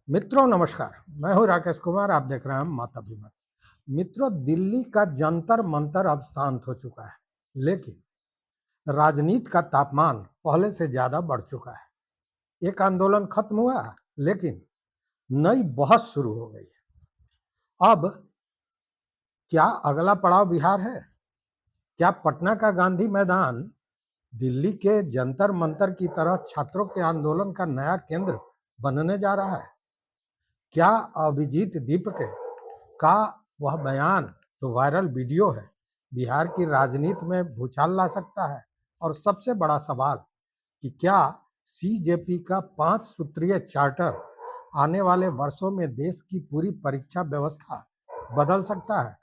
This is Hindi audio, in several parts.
मित्रों नमस्कार। मैं हूं राकेश कुमार। आप देख रहे हैं माताभिमत। मित्रों, दिल्ली का जंतर मंतर अब शांत हो चुका है, लेकिन राजनीति का तापमान पहले से ज्यादा बढ़ चुका है। एक आंदोलन खत्म हुआ, लेकिन नई बहस शुरू हो गई है। अब क्या अगला पड़ाव बिहार है? क्या पटना का गांधी मैदान दिल्ली के जंतर मंतर की तरह छात्रों के आंदोलन का नया केंद्र बनने जा रहा है? क्या अभिजीत दीपके का वह बयान, जो वायरल वीडियो है, बिहार की राजनीति में भूचाल ला सकता है? और सबसे बड़ा सवाल कि क्या सीजेपी का 5 सूत्रीय चार्टर आने वाले वर्षों में देश की पूरी परीक्षा व्यवस्था बदल सकता है?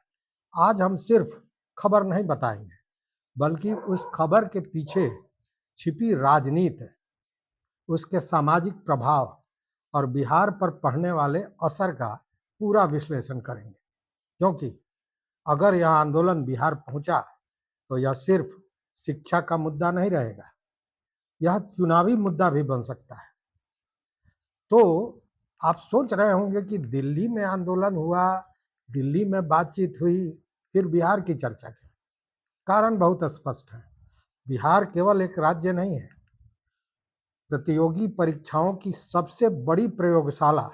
आज हम सिर्फ खबर नहीं बताएंगे, बल्कि उस खबर के पीछे छिपी राजनीति, उसके सामाजिक प्रभाव और बिहार पर पड़ने वाले असर का पूरा विश्लेषण करेंगे। क्योंकि अगर यह आंदोलन बिहार पहुंचा तो यह सिर्फ शिक्षा का मुद्दा नहीं रहेगा, यह चुनावी मुद्दा भी बन सकता है। तो आप सोच रहे होंगे कि दिल्ली में आंदोलन हुआ, दिल्ली में बातचीत हुई, फिर बिहार की चर्चा की। कारण बहुत स्पष्ट है। बिहार केवल एक राज्य नहीं है, प्रतियोगी परीक्षाओं की सबसे बड़ी प्रयोगशाला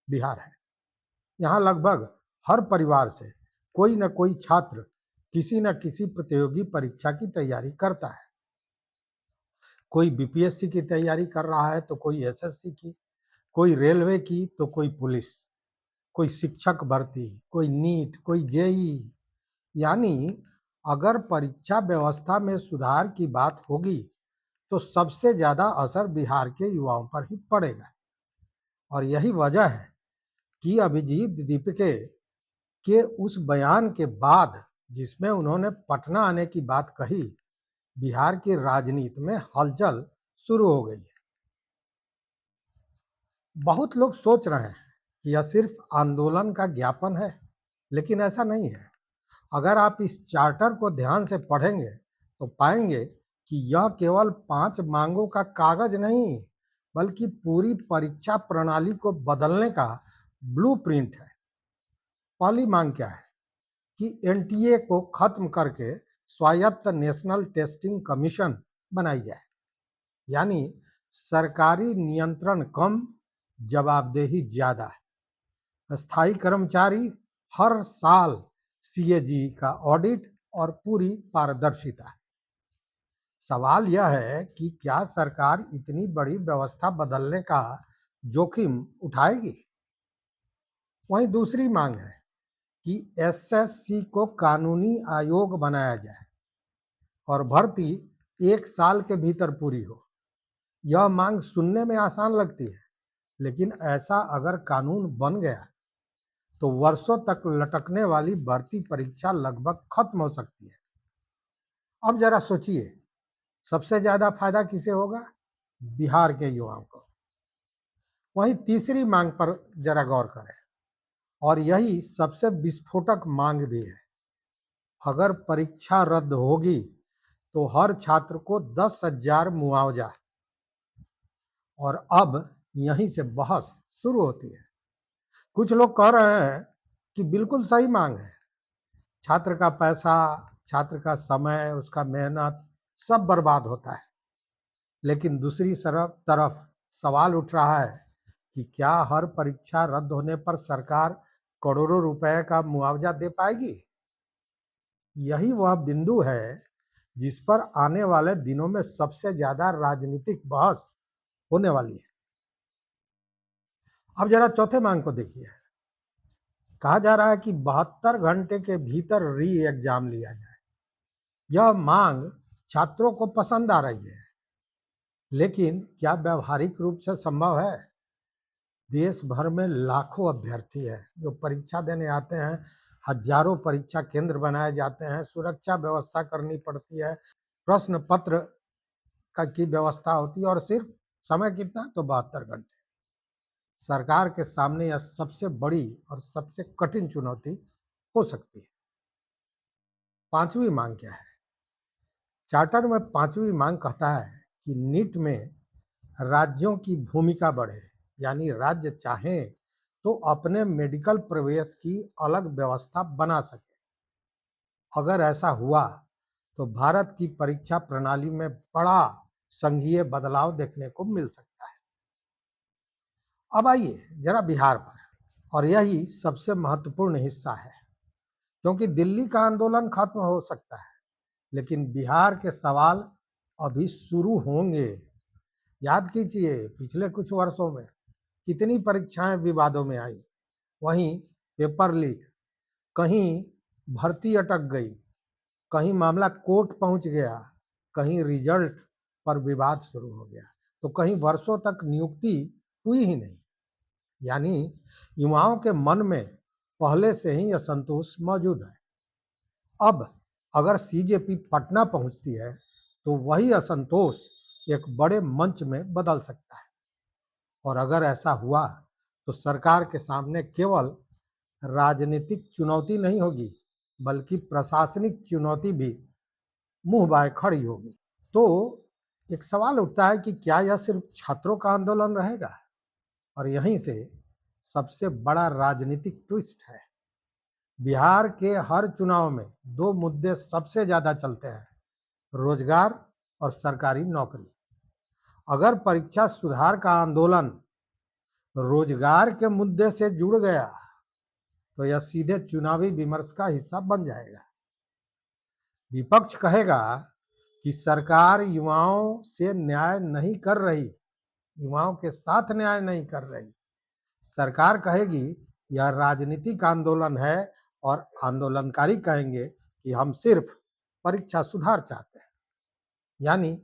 बिहार है। यहाँ लगभग हर परिवार से कोई न कोई छात्र किसी न किसी प्रतियोगी परीक्षा की तैयारी करता है। कोई बीपीएससी की तैयारी कर रहा है तो कोई एसएससी की, कोई रेलवे की तो कोई पुलिस, कोई शिक्षक भर्ती, कोई नीट, कोई जेई। यानी अगर परीक्षा व्यवस्था में सुधार की बात होगी तो सबसे ज्यादा असर बिहार के युवाओं पर ही पड़ेगा। और यही वजह है कि अभिजीत दीपके के उस बयान के बाद, जिसमें उन्होंने पटना आने की बात कही, बिहार की राजनीति में हलचल शुरू हो गई है। बहुत लोग सोच रहे हैं कि यह सिर्फ आंदोलन का ज्ञापन है, लेकिन ऐसा नहीं है। अगर आप इस चार्टर को ध्यान से पढ़ेंगे तो पाएंगे कि यह केवल 5 मांगों का कागज नहीं, बल्कि पूरी परीक्षा प्रणाली को बदलने का ब्लूप्रिंट है। पहली मांग क्या है कि एनटीए को खत्म करके स्वायत्त नेशनल टेस्टिंग कमीशन बनाई जाए। यानी सरकारी नियंत्रण कम, जवाबदेही ज्यादा। स्थायी कर्मचारी, हर साल सीएजी का ऑडिट और पूरी पारदर्शिता। सवाल यह है कि क्या सरकार इतनी बड़ी व्यवस्था बदलने का जोखिम उठाएगी? वहीं दूसरी मांग है कि एसएससी को कानूनी आयोग बनाया जाए और भर्ती 1 साल के भीतर पूरी हो। यह मांग सुनने में आसान लगती है, लेकिन ऐसा अगर कानून बन गया तो वर्षों तक लटकने वाली भर्ती परीक्षा लगभग खत्म हो सकती है। अब जरा सोचिए, सबसे ज्यादा फायदा किसे होगा? बिहार के युवाओं को। वहीं तीसरी मांग पर जरा गौर करें, और यही सबसे विस्फोटक मांग भी है। अगर परीक्षा रद्द होगी तो हर छात्र को 10,000 मुआवजा। और अब यहीं से बहस शुरू होती है। कुछ लोग कह रहे हैं कि बिल्कुल सही मांग है, छात्र का पैसा, छात्र का समय, उसका मेहनत सब बर्बाद होता है। लेकिन दूसरी तरफ सवाल उठ रहा है कि क्या हर परीक्षा रद्द होने पर सरकार करोड़ों रुपए का मुआवजा दे पाएगी? यही वह बिंदु है जिस पर आने वाले दिनों में सबसे ज्यादा राजनीतिक बहस होने वाली है। अब जरा चौथे मांग को देखिए। कहा जा रहा है कि 72 घंटे के भीतर री एग्जाम लिया जाए। यह मांग छात्रों को पसंद आ रही है, लेकिन क्या व्यावहारिक रूप से संभव है? देश भर में लाखों अभ्यर्थी हैं जो परीक्षा देने आते हैं, हजारों परीक्षा केंद्र बनाए जाते हैं, सुरक्षा व्यवस्था करनी पड़ती है, प्रश्न पत्र का की व्यवस्था होती है, और सिर्फ समय कितना? तो 72 घंटे। सरकार के सामने यह सबसे बड़ी और सबसे कठिन चुनौती हो सकती है। पांचवी मांग क्या है? चार्टर में पांचवी मांग कहता है कि नीट में राज्यों की भूमिका बढ़े। यानी राज्य चाहें तो अपने मेडिकल प्रवेश की अलग व्यवस्था बना सके। अगर ऐसा हुआ तो भारत की परीक्षा प्रणाली में बड़ा संघीय बदलाव देखने को मिल सकता है। अब आइए जरा बिहार पर, और यही सबसे महत्वपूर्ण हिस्सा है, क्योंकि दिल्ली का आंदोलन खत्म हो सकता है लेकिन बिहार के सवाल अभी शुरू होंगे। याद कीजिए पिछले कुछ वर्षों में कितनी परीक्षाएं विवादों में आई, वहीं पेपर लीक, कहीं भर्ती अटक गई, कहीं मामला कोर्ट पहुंच गया, कहीं रिजल्ट पर विवाद शुरू हो गया, तो कहीं वर्षों तक नियुक्ति हुई ही नहीं। यानी युवाओं के मन में पहले से ही असंतोष मौजूद है। अब अगर सीजेपी पटना पहुंचती है तो वही असंतोष एक बड़े मंच में बदल सकता है, और अगर ऐसा हुआ तो सरकार के सामने केवल राजनीतिक चुनौती नहीं होगी बल्कि प्रशासनिक चुनौती भी मुंह बाय खड़ी होगी। तो एक सवाल उठता है कि क्या यह सिर्फ छात्रों का आंदोलन रहेगा? और यहीं से सबसे बड़ा राजनीतिक ट्विस्ट है। बिहार के हर चुनाव में दो मुद्दे सबसे ज्यादा चलते हैं, रोजगार और सरकारी नौकरी। अगर परीक्षा सुधार का आंदोलन रोजगार के मुद्दे से जुड़ गया तो यह सीधे चुनावी विमर्श का हिस्सा बन जाएगा। विपक्ष कहेगा कि सरकार युवाओं से न्याय नहीं कर रही, युवाओं के साथ न्याय नहीं कर रही। सरकार कहेगी यह राजनीतिक आंदोलन है, और आंदोलनकारी कहेंगे कि हम सिर्फ परीक्षा सुधार चाहते हैं। यानी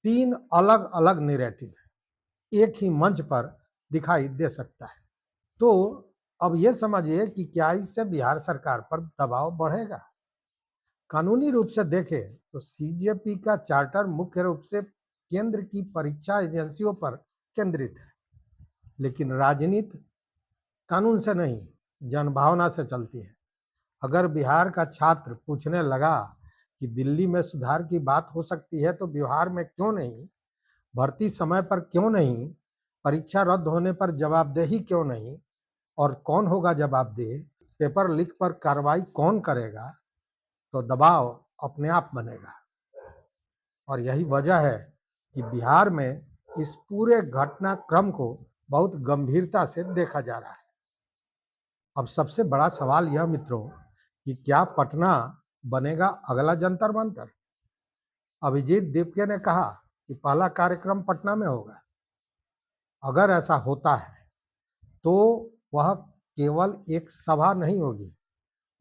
तीन अलग अलग नैरेटिव एक ही मंच पर दिखाई दे सकता है। तो अब यह समझिए कि क्या इससे बिहार सरकार पर दबाव बढ़ेगा? कानूनी रूप से देखें तो सीजेपी का चार्टर मुख्य रूप से केंद्र की परीक्षा एजेंसियों पर केंद्रित है, लेकिन राजनीति कानून से नहीं, जनभावना से चलती है। अगर बिहार का छात्र पूछने लगा कि दिल्ली में सुधार की बात हो सकती है तो बिहार में क्यों नहीं, भर्ती समय पर क्यों नहीं, परीक्षा रद्द होने पर जवाबदेही क्यों नहीं, और कौन होगा जवाबदेह, पेपर लीक पर कार्रवाई कौन करेगा, तो दबाव अपने आप बनेगा। और यही वजह है कि बिहार में इस पूरे घटनाक्रम को बहुत गंभीरता से देखा जा रहा है। अब सबसे बड़ा सवाल यह मित्रों कि क्या पटना बनेगा अगला जंतर मंतर? अभिजीत दीपके ने कहा कि पहला कार्यक्रम पटना में होगा। अगर ऐसा होता है तो वह केवल एक सभा नहीं होगी,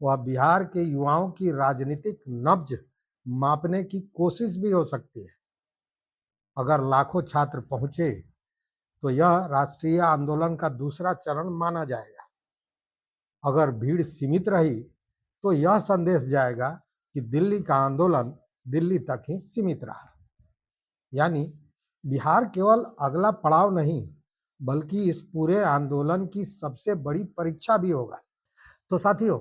वह बिहार के युवाओं की राजनीतिक नब्ज मापने की कोशिश भी हो सकती है। अगर लाखों छात्र पहुंचे तो यह राष्ट्रीय आंदोलन का दूसरा चरण माना जाएगा। अगर भीड़ सीमित रही तो यह संदेश जाएगा कि दिल्ली का आंदोलन दिल्ली तक ही सीमित रहा। यानी बिहार केवल अगला पड़ाव नहीं बल्कि इस पूरे आंदोलन की सबसे बड़ी परीक्षा भी होगा। तो साथियों,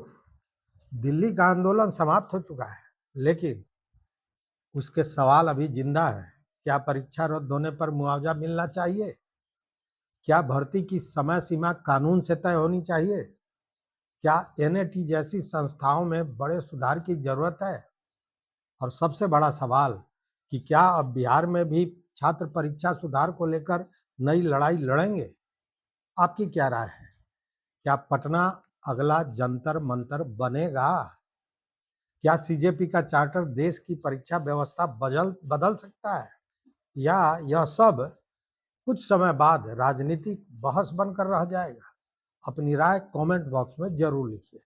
दिल्ली का आंदोलन समाप्त हो चुका है, लेकिन उसके सवाल अभी जिंदा हैं। क्या परीक्षा रद्द होने पर मुआवजा मिलना चाहिए? क्या भर्ती की समय सीमा कानून से तय होनी चाहिए? क्या एनएटी जैसी संस्थाओं में बड़े सुधार की जरूरत है? और सबसे बड़ा सवाल कि क्या अब बिहार में भी छात्र परीक्षा सुधार को लेकर नई लड़ाई लड़ेंगे? आपकी क्या राय है? क्या पटना अगला जंतर मंतर बनेगा? क्या सीजेपी का चार्टर देश की परीक्षा व्यवस्था बदल सकता है, या यह सब कुछ समय बाद राजनीतिक बहस बनकर रह जाएगा? अपनी राय कमेंट बॉक्स में जरूर लिखिए।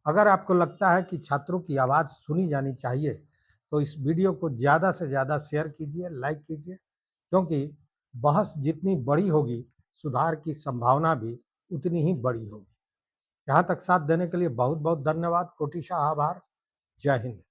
अगर आपको लगता है कि छात्रों की आवाज़ सुनी जानी चाहिए तो इस वीडियो को ज़्यादा से ज़्यादा शेयर कीजिए, लाइक कीजिए, क्योंकि बहस जितनी बड़ी होगी सुधार की संभावना भी उतनी ही बड़ी होगी। यहाँ तक साथ देने के लिए बहुत बहुत धन्यवाद, कोटिशाह आभार। जय हिंद।